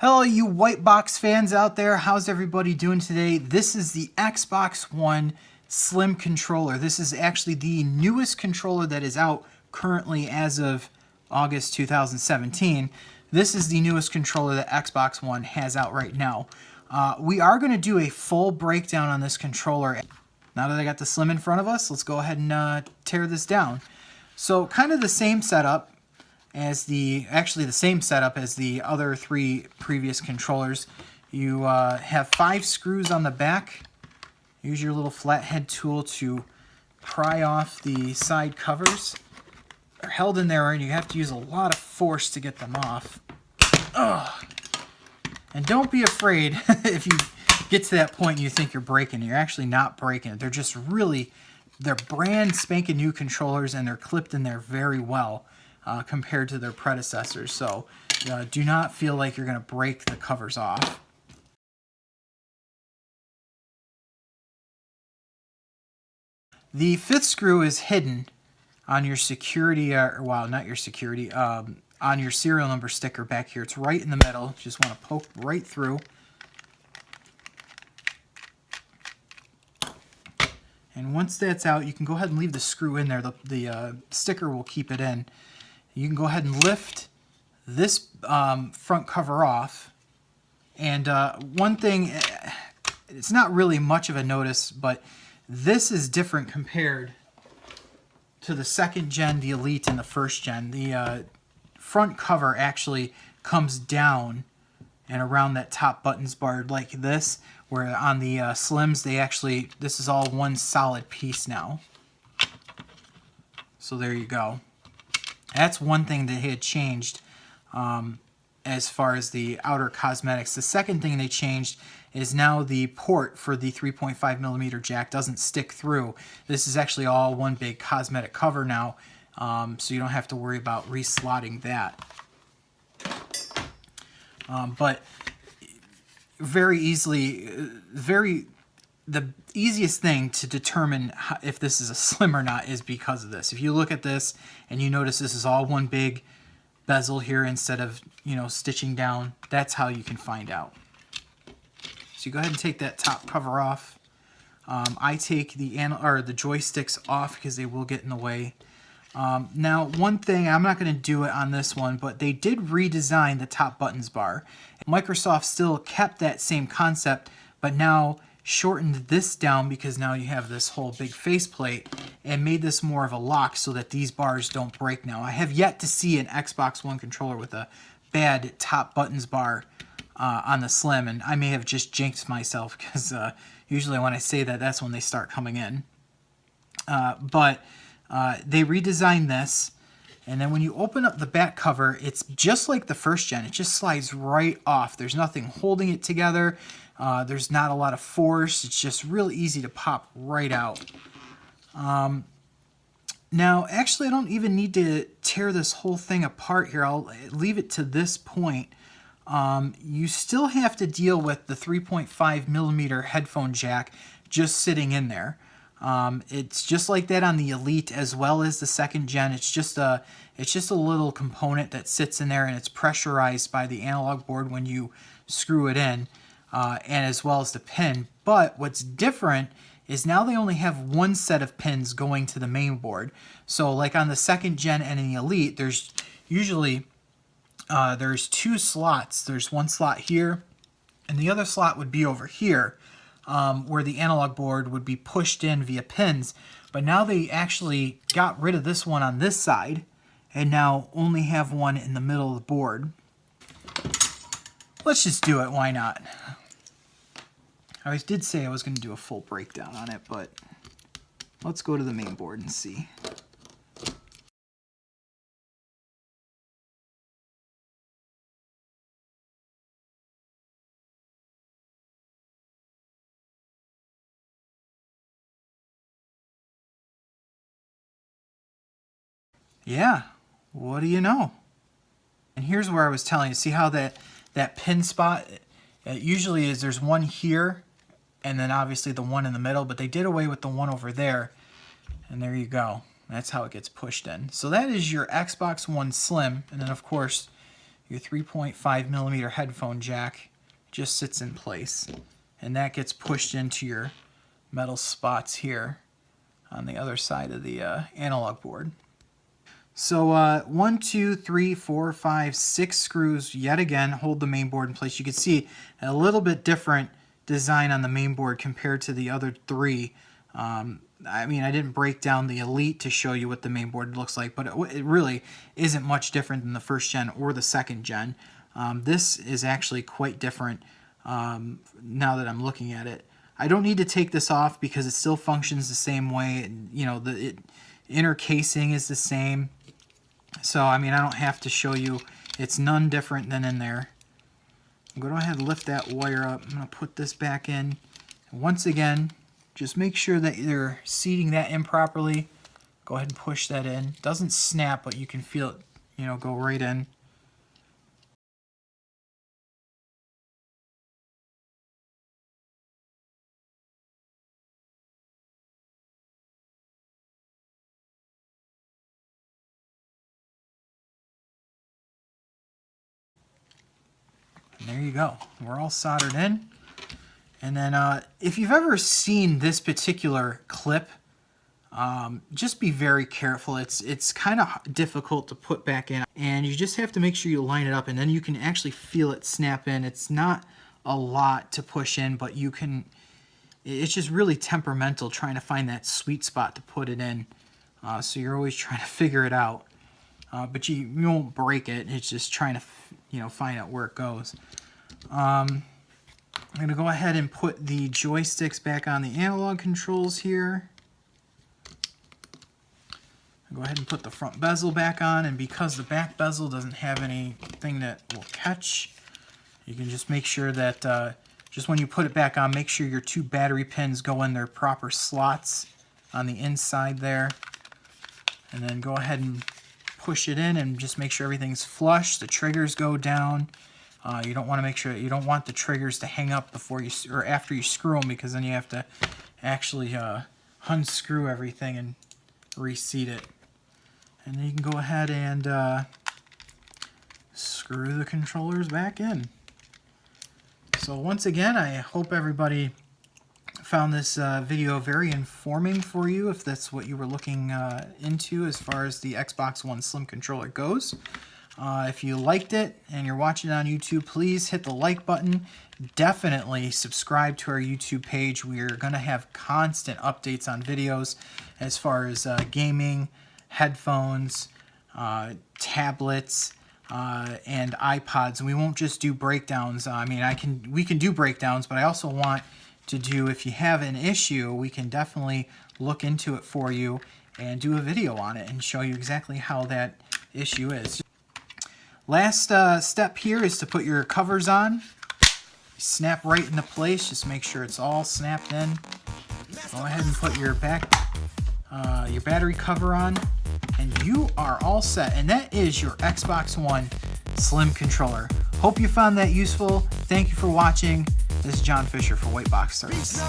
Hello, you Whitebox fans out there. How's everybody doing today? This is the Xbox One Slim controller. This is actually the newest controller that is out currently as of August 2017. This is the newest controller that Xbox One has out right now. We are going to do a full breakdown on this controller. Now that I got the Slim in front of us, let's go ahead and tear this down. So kind of the same setup as the same setup as the other three previous controllers. You have 5 screws on the back. Use your little flathead tool to pry off the side covers. They're held in there and you have to use a lot of force to get them off. Ugh. And don't be afraid if you get to that point and you think you're breaking it. You're actually not breaking it. They're just they're brand spanking new controllers and they're clipped in there very well. Compared to their predecessors, so do not feel like you're going to break the covers off. The 5th screw is hidden on your security, not your security, on your serial number sticker back here. It's right in the middle. Just want to poke right through. And once that's out, you can go ahead and leave the screw in there. The sticker will keep it in. You can go ahead and lift this front cover off. And one thing, it's not really much of a notice, but this is different compared to the 2nd gen, the Elite, and the 1st gen. The front cover actually comes down and around that top buttons bar like this, where on the Slims, this is all one solid piece now. So there you go. That's one thing that had changed as far as the outer cosmetics. The second thing they changed is now the port for the 3.5mm jack doesn't stick through. This is actually all one big cosmetic cover now, so you don't have to worry about reslotting that. But very easily, the easiest thing to determine if this is a Slim or not is because of this. If you look at this and you notice this is all one big bezel here instead of, stitching down, that's how you can find out. So you go ahead and take that top cover off. I take the joysticks off because they will get in the way. Now, one thing, I'm not going to do it on this one, but they did redesign the top buttons bar. Microsoft still kept that same concept, but now shortened this down because now you have this whole big faceplate and made this more of a lock so that these bars don't break now. I have yet to see an Xbox One controller with a bad top buttons bar on the Slim, and I may have just jinxed myself because usually when I say that, that's when they start coming in. But they redesigned this, and then when you open up the back cover, it's just like the 1st gen. It just slides right off. There's nothing holding it together. There's not a lot of force. It's just really easy to pop right out. Now, actually, I don't even need to tear this whole thing apart here. I'll leave it to this point. You still have to deal with the 3.5mm headphone jack just sitting in there. It's just like that on the Elite as well as the 2nd gen. It's just a little component that sits in there and it's pressurized by the analog board when you screw it in, and as well as the pin. But what's different is now they only have one set of pins going to the main board. So like on the 2nd gen and in the Elite, there's usually there's 2 slots. There's one slot here, and the other slot would be over here, where the analog board would be pushed in via pins. But now they actually got rid of this one on this side and now only have one in the middle of the board. Let's just do it. Why not? I did say I was going to do a full breakdown on it, but let's go to the main board and see. Yeah, what do you know? And here's where I was telling you, see how that pin spot, it usually is, there's one here, and then obviously the one in the middle, but they did away with the one over there, and there you go. That's how it gets pushed in. So that is your Xbox One Slim, and then of course your 3.5mm headphone jack just sits in place, and that gets pushed into your metal spots here on the other side of the analog board. So 1, 2, 3, 4, 5, 6 screws yet again hold the main board in place. You can see a little bit different design on the main board compared to the other 3. I mean, I didn't break down the Elite to show you what the main board looks like, but it really isn't much different than the first gen or the second gen. This is actually quite different now that I'm looking at it. I don't need to take this off because it still functions the same way. You know, the inner casing is the same. So, I mean, I don't have to show you. It's none different than in there. I'm going to go ahead and lift that wire up. I'm going to put this back in. And once again, just make sure that you're seating that in properly. Go ahead and push that in. It doesn't snap, but you can feel it, you know, go right in. And there you go. We're all soldered in. And then if you've ever seen this particular clip, just be very careful. It's kind of difficult to put back in, and you just have to make sure you line it up, and then you can actually feel it snap in. It's not a lot to push in, but you can. It's just really temperamental trying to find that sweet spot to put it in. So you're always trying to figure it out, but you won't break it. It's just trying to, you know, find out where it goes. I'm going to go ahead and put the joysticks back on the analog controls here. Go ahead and put the front bezel back on, and because the back bezel doesn't have anything that will catch, you can just make sure that just when you put it back on, make sure your 2 battery pins go in their proper slots on the inside there, and then go ahead and push it in and just make sure everything's flush. The triggers go down. You don't want to make sure you don't want the triggers to hang up before you or after you screw them, because then you have to actually unscrew everything and reseat it. And then you can go ahead and screw the controllers back in. So once again, I hope everybody found this video very informing for you, if that's what you were looking into as far as the Xbox One Slim controller goes. If you liked it and you're watching it on YouTube, please hit the like button. Definitely subscribe to our YouTube page. We're going to have constant updates on videos as far as gaming, headphones, tablets, and iPods. And we won't just do breakdowns. I mean, we can do breakdowns, but I also want to do, if you have an issue, we can definitely look into it for you and do a video on it and show you exactly how that issue is. Last step here is to put your covers on. Snap right into place. Just make sure it's all snapped in. Go ahead and put your battery cover on, and you are all set. And that is your Xbox One Slim controller. Hope you found that useful. Thank you for watching. This is John Fisher for Whitebox Service.